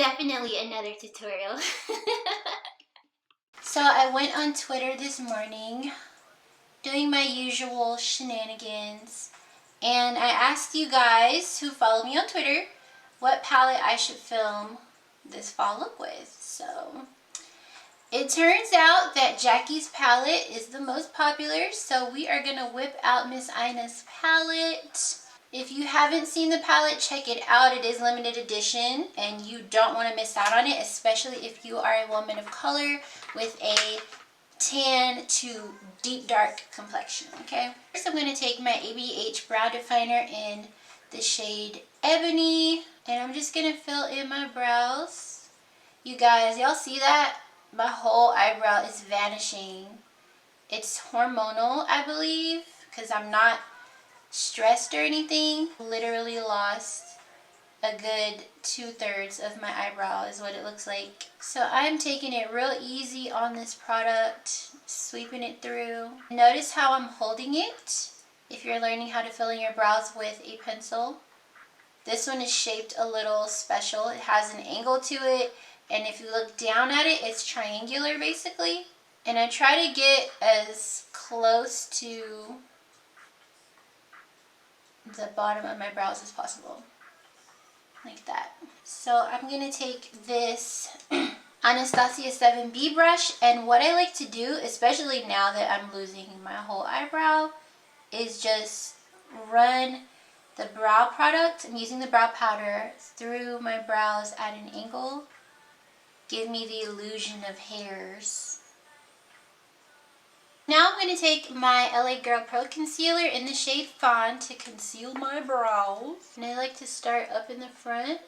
definitely another tutorial. So I went on Twitter this morning doing my usual shenanigans, and I asked you guys who follow me on Twitter what palette I should film this fall look with. So it turns out that Jackie's palette is the most popular, so we are going to whip out Miss AINA's palette. If you haven't seen the palette, check it out. It is limited edition and you don't want to miss out on it, especially if you are a woman of color with a tan to deep dark complexion, okay? First I'm going to take my ABH brow definer in the shade Ebony, and I'm just going to fill in my brows. You guys, y'all see that? My whole eyebrow is vanishing. It's hormonal, I believe, because I'm not stressed or anything. Literally lost a good 2/3 of my eyebrow is what it looks like. So I'm taking it real easy on this product, sweeping it through. Notice how I'm holding it if you're learning how to fill in your brows with a pencil. This one is shaped a little special. It has an angle to it, and if you look down at it, it's triangular basically. And I try to get as close to the bottom of my brows as possible, like that. So I'm going to take this Anastasia 7B brush, and what I like to do, especially now that I'm losing my whole eyebrow, is just run the brow product. I'm using the brow powder through my brows at an angle. Give me the illusion of hairs. Now I'm going to take my LA Girl Pro Concealer in the shade Fawn to conceal my brows. And I like to start up in the front.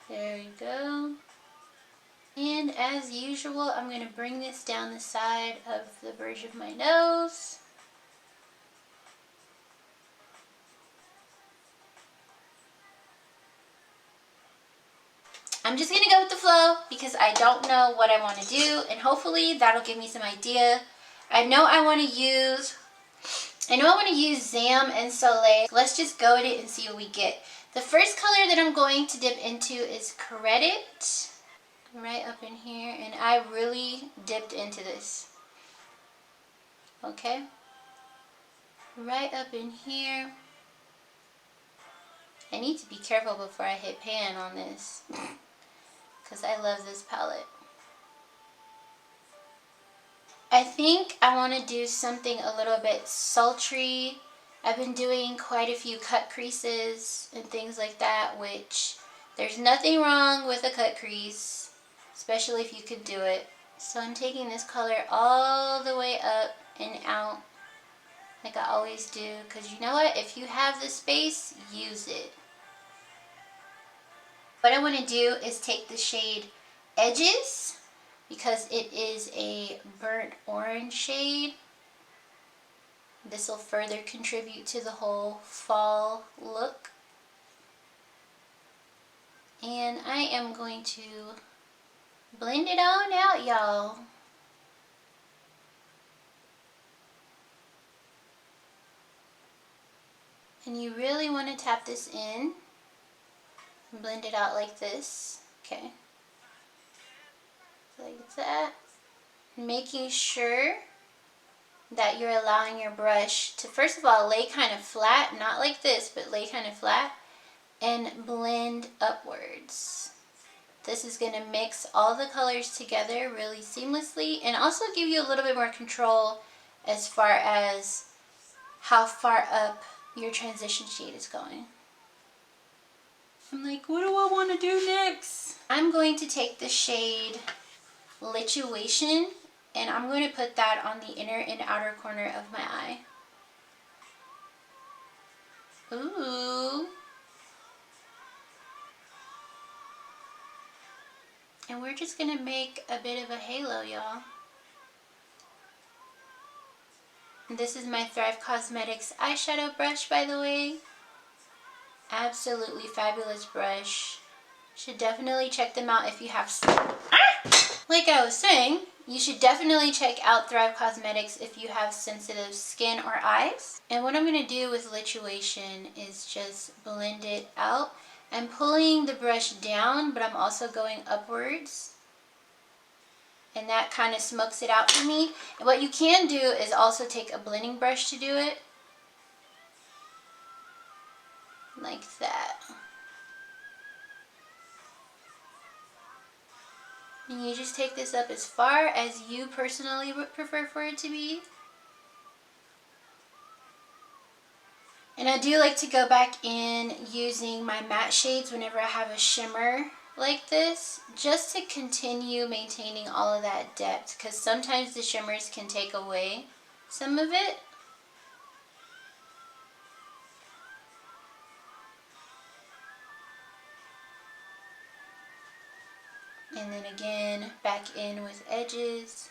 There you go. And as usual, I'm going to bring this down the side of the bridge of my nose. I'm just going to go with the flow because I don't know what I want to do, and hopefully that'll give me some idea. I know I want to use Zam and Soleil. Let's just go at it and see what we get. The first color that I'm going to dip into is Credit, right up in here, and I really dipped into this. Okay, right up in here. I need to be careful before I hit pan on this because I love this palette. I think I want to do something a little bit sultry. I've been doing quite a few cut creases and things like that, which there's nothing wrong with a cut crease, especially if you could do it. So I'm taking this color all the way up and out like I always do, because you know what? If you have the space, use it. What I want to do is take the shade Edges, because it is a burnt orange shade. This will further contribute to the whole fall look. And I am going to blend it on out, y'all. And you really want to tap this in and blend it out like this. Okay. Like that. Making sure that you're allowing your brush to, first of all, lay kind of flat, not like this, but lay kind of flat, and blend upwards. This is going to mix all the colors together really seamlessly and also give you a little bit more control as far as how far up your transition shade is going. I'm like, what do I want to do next? I'm going to take the shade Lituation, and I'm going to put that on the inner and outer corner of my eye. Ooh. And we're just going to make a bit of a halo, y'all. This is my Thrive Cosmetics eyeshadow brush, by the way. Absolutely fabulous brush. Should definitely check them out if you have some. Like I was saying, You should definitely check out Thrive Cosmetics if you have sensitive skin or eyes. And what I'm going to do with Lituation is just blend it out. I'm pulling the brush down, but I'm also going upwards. And that kind of smokes it out for me. And what you can do is also take a blending brush to do it. Like that. And you just take this up as far as you personally would prefer for it to be. And I do like to go back in using my matte shades whenever I have a shimmer like this, just to continue maintaining all of that depth, because sometimes the shimmers can take away some of it. And then again, back in with edges.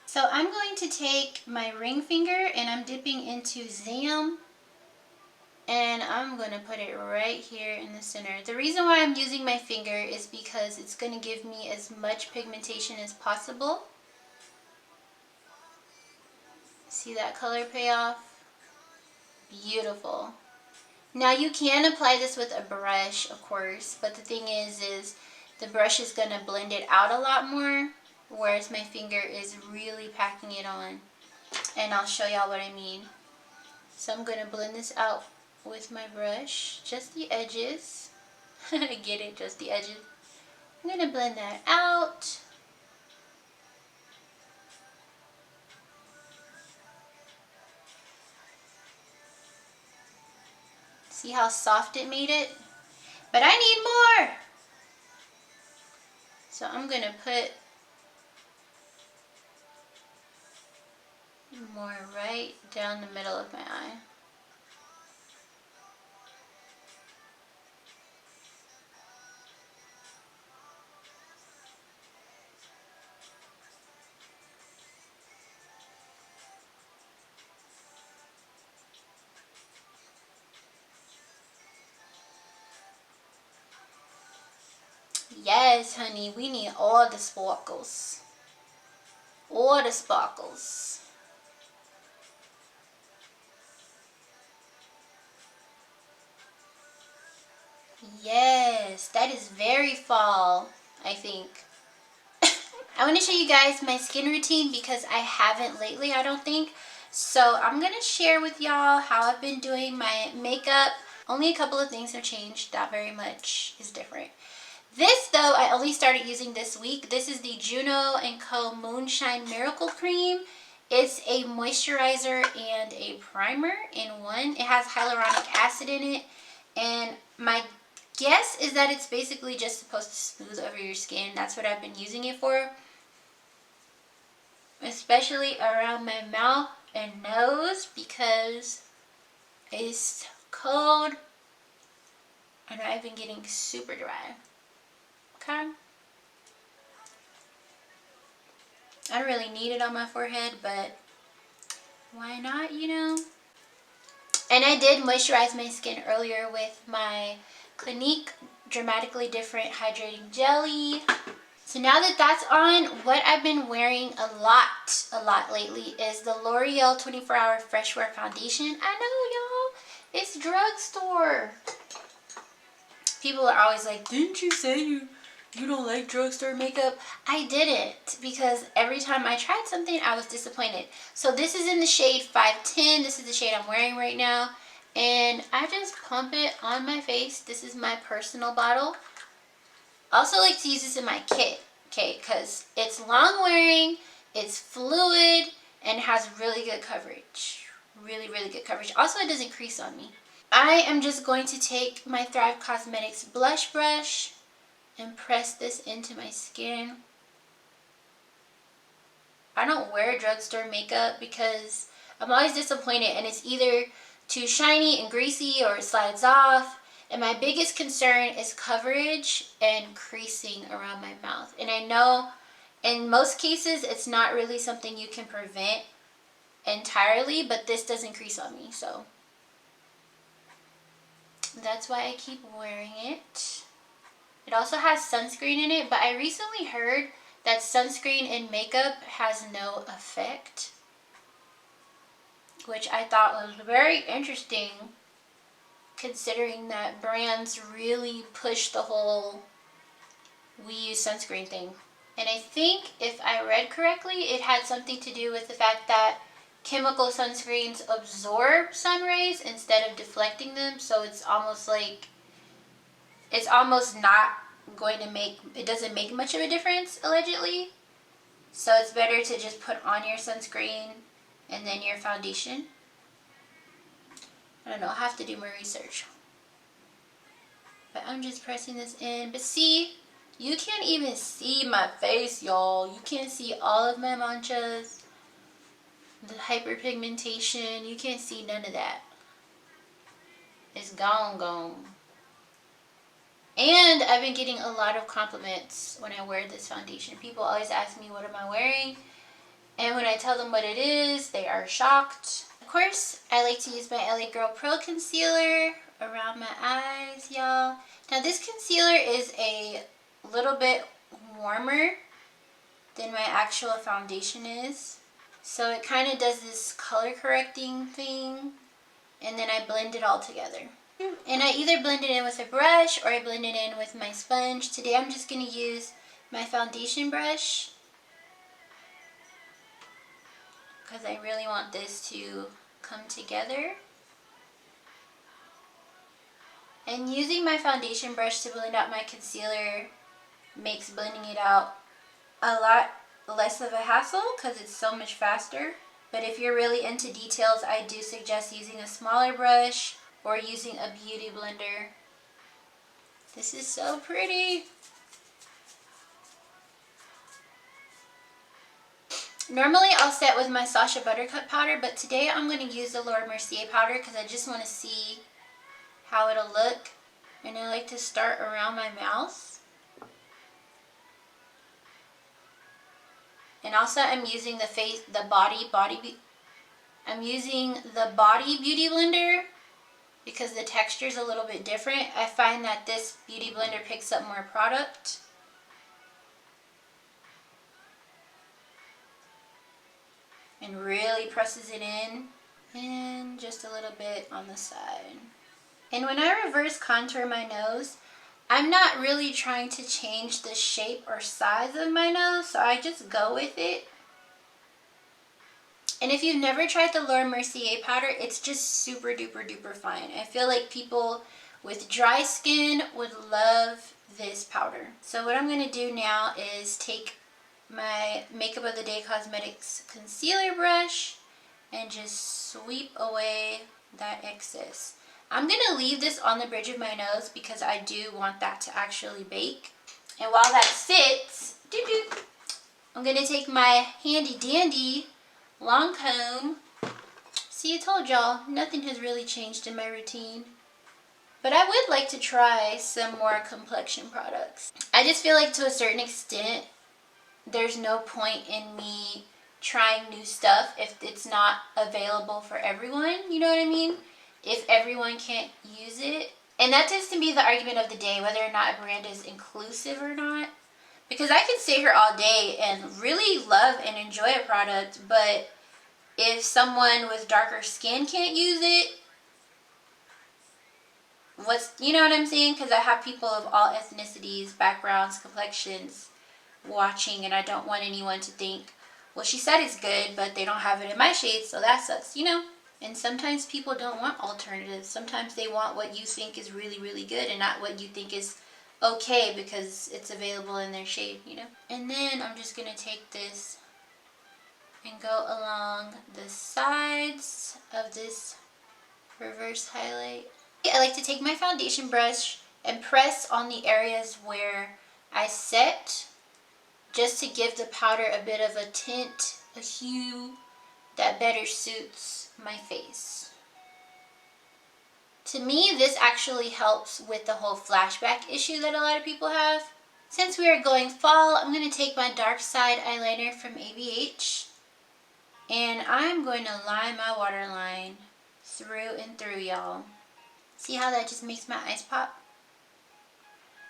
So I'm going to take my ring finger and I'm dipping into Zam. And I'm going to put it right here in the center. The reason why I'm using my finger is because it's going to give me as much pigmentation as possible. See that color payoff? Beautiful. Now you can apply this with a brush, of course, but the thing is the brush is going to blend it out a lot more, whereas my finger is really packing it on. And I'll show y'all what I mean. So I'm going to blend this out with my brush, just the edges. Get it? Just the edges. I'm going to blend that out. See how soft it made it? But I need more! So I'm going to put more right down the middle of my eye. Yes, honey, we need all the sparkles. All the sparkles. Yes, that is very fall, I think. I want to show you guys my skin routine because I haven't lately, I don't think. So I'm going to share with y'all how I've been doing my makeup. Only a couple of things have changed, not very much is different. This though, I only started using this week. This is the Juno & Co. Moonshine Miracle Cream. It's a moisturizer and a primer in one. It has hyaluronic acid in it. And my guess is that it's basically just supposed to smooth over your skin. That's what I've been using it for. Especially around my mouth and nose because it's cold and I've been getting super dry. Okay. I don't really need it on my forehead, but why not, you know? And I did moisturize my skin earlier with my Clinique Dramatically Different Hydrating Jelly. So now that that's on, what I've been wearing a lot lately is the L'Oreal 24-Hour Fresh Wear Foundation. I know, y'all, it's drugstore. People are always like, didn't you say you don't like drugstore makeup? I didn't, because every time I tried something, I was disappointed. So this is in the shade 510. This is the shade I'm wearing right now. And I just pump it on my face. This is my personal bottle. I also like to use this in my kit, okay, because it's long wearing, it's fluid, and has really good coverage. Really good coverage. Also, it doesn't crease on me. I am just going to take my Thrive Cosmetics blush brush and press this into my skin. I don't wear drugstore makeup because I'm always disappointed and it's either too shiny and greasy or it slides off. And my biggest concern is coverage and creasing around my mouth. And I know in most cases it's not really something you can prevent entirely, but this doesn't crease on me, so that's why I keep wearing it. It also has sunscreen in it, but I recently heard that sunscreen in makeup has no effect, which I thought was very interesting, considering that brands really push the whole we use sunscreen thing. And I think if I read correctly, it had something to do with the fact that chemical sunscreens absorb sun rays instead of deflecting them, so it's almost like, it's almost not going to make, it doesn't make much of a difference, allegedly. So it's better to just put on your sunscreen and then your foundation. I don't know, I'll have to do more research. But I'm just pressing this in. But see, you can't even see my face, y'all. You can't see all of my manchas, the hyperpigmentation. You can't see none of that. It's gone, gone. And I've been getting a lot of compliments when I wear this foundation. People always ask me, what am I wearing? And when I tell them what it is, they are shocked. Of course, I like to use my LA Girl Pro Concealer around my eyes, y'all. Now this concealer is a little bit warmer than my actual foundation is. So it kind of does this color correcting thing, and then I blend it all together. And I either blend it in with a brush or I blend it in with my sponge. Today I'm just going to use my foundation brush because I really want this to come together. And using my foundation brush to blend out my concealer makes blending it out a lot less of a hassle because it's so much faster. But if you're really into details, I do suggest using a smaller brush or using a beauty blender. This is so pretty. Normally I'll set with my Sacha Buttercup powder, but today I'm going to use the Laura Mercier powder because I just want to see how it'll look. And I like to start around my mouth. And also I'm using I'm using the body beauty blender because the texture is a little bit different. I find that this beauty blender picks up more product. And really presses it in. And just a little bit on the side. And when I reverse contour my nose, I'm not really trying to change the shape or size of my nose, so I just go with it. And if you've never tried the Laura Mercier powder, it's just super duper duper fine. I feel like people with dry skin would love this powder. So what I'm going to do now is take my Makeup of the Day Cosmetics concealer brush and just sweep away that excess. I'm going to leave this on the bridge of my nose because I do want that to actually bake. And while that sits, I'm going to take my handy dandy Lancome. See, I told y'all, nothing has really changed in my routine. But I would like to try some more complexion products. I just feel like to a certain extent, there's no point in me trying new stuff if it's not available for everyone. You know what I mean? If everyone can't use it. And that tends to be the argument of the day, whether or not a brand is inclusive or not. Because I can sit here all day and really love and enjoy a product, but if someone with darker skin can't use it, you know what I'm saying? Because I have people of all ethnicities, backgrounds, complexions watching, and I don't want anyone to think, well, she said it's good, but they don't have it in my shade, so that sucks, you know? And sometimes people don't want alternatives. Sometimes they want what you think is really, really good and not what you think is okay because it's available in their shade, you know? And then I'm just going to take this and go along the sides of this reverse highlight. I like to take my foundation brush and press on the areas where I set just to give the powder a bit of a tint, a hue that better suits my face. To me, this actually helps with the whole flashback issue that a lot of people have. Since we are going fall, I'm going to take my DARKSIDE eyeliner from ABH and I'm going to line my waterline through and through, y'all. See how that just makes my eyes pop?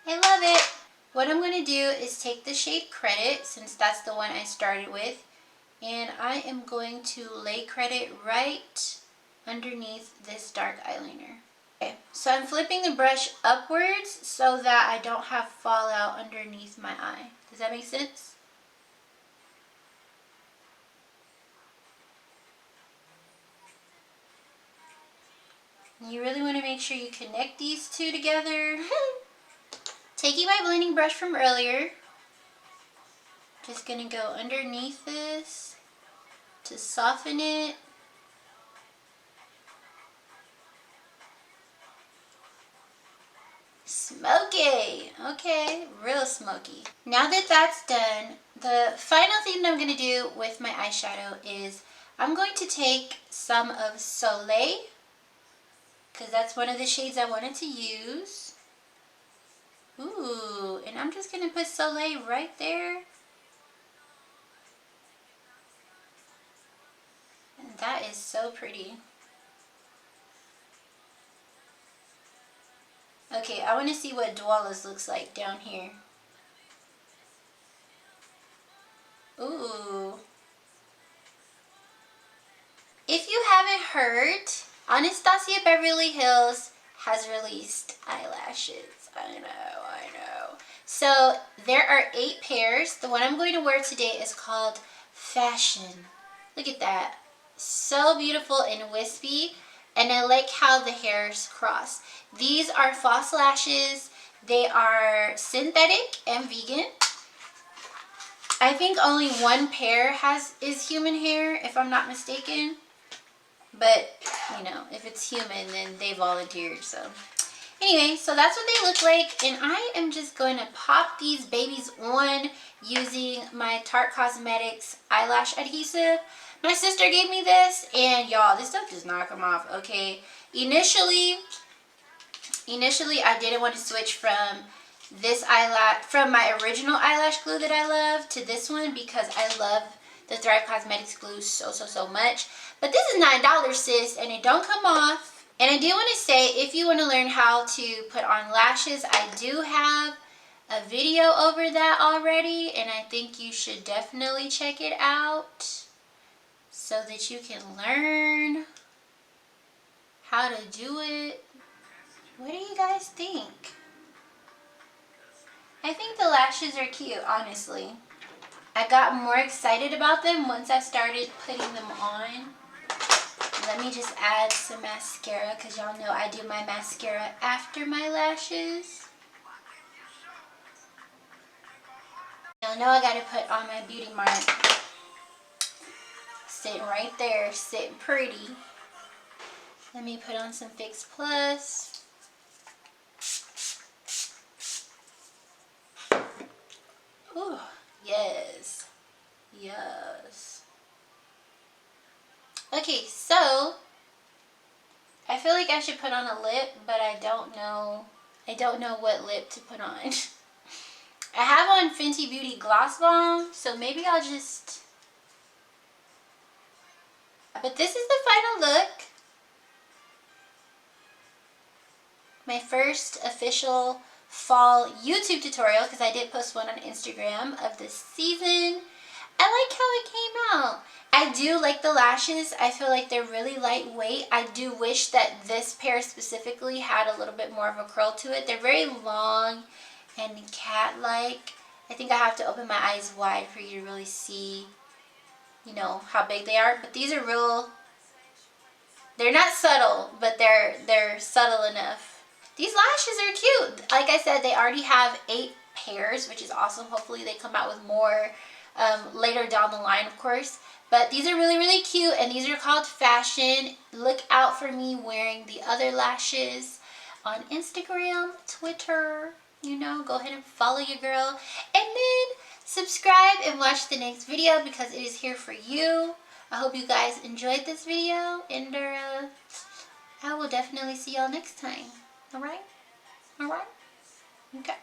I love it. What I'm going to do is take the shade Credit, since that's the one I started with, and I am going to lay Credit right underneath this dark eyeliner. Okay, so I'm flipping the brush upwards so that I don't have fallout underneath my eye. Does that make sense? You really want to make sure you connect these two together. Taking my blending brush from earlier, just going to go underneath this to soften it. Smoky. Okay, real smoky. Now that that's done, the final thing that I'm going to do with my eyeshadow is I'm going to take some of Soleil, because that's one of the shades I wanted to use. Ooh, and I'm just going to put Soleil right there. And that is so pretty. Okay, I want to see what Dwala's looks like down here. Ooh. If you haven't heard, Anastasia Beverly Hills has released eyelashes. I know. So there are 8 pairs. The one I'm going to wear today is called Fashion. Look at that. So beautiful and wispy. And I like how the hairs cross. These are false lashes. They are synthetic and vegan. I think only 1 pair is human hair, if I'm not mistaken. But, you know, if it's human, then they volunteered, so. Anyway, so that's what they look like. And I am just going to pop these babies on using my Tarte Cosmetics eyelash adhesive. My sister gave me this, and y'all, this stuff does not come off, okay? Initially, I didn't want to switch from this eyelash, from my original eyelash glue that I love to this one, because I love the Thrive Cosmetics glue so much. But this is $9, sis, and it don't come off. And I do want to say, if you want to learn how to put on lashes, I do have a video over that already, and I think you should definitely check it out so that you can learn how to do it. What do you guys think? I think the lashes are cute, honestly. I got more excited about them once I started putting them on. Let me just add some mascara, because y'all know I do my mascara after my lashes. Y'all know I gotta put on my beauty mark. Sitting right there, sitting pretty. Let me put on some Fix Plus. Ooh, yes. Yes. Okay, so I feel like I should put on a lip, but I don't know what lip to put on. I have on Fenty Beauty Gloss Bomb, so maybe I'll just... But this is the final look. My first official fall YouTube tutorial, because I did post one on Instagram of this season. I like how it came out. I do like the lashes. I feel like they're really lightweight. I do wish that this pair specifically had a little bit more of a curl to it. They're very long and cat-like. I think I have to open my eyes wide for you to really see, you know, how big they are. But these are real, they're not subtle, but they're subtle enough. These lashes are cute. Like I said, they already have 8 pairs, which is awesome. Hopefully they come out with more later down the line, of course. But these are really cute, and these are called Fashion. Look out for me wearing the other lashes on Instagram, Twitter. You know, go ahead and follow your girl. And then subscribe and watch the next video, because it is here for you. I hope you guys enjoyed this video, and I will definitely see y'all next time. Alright? Alright? Okay.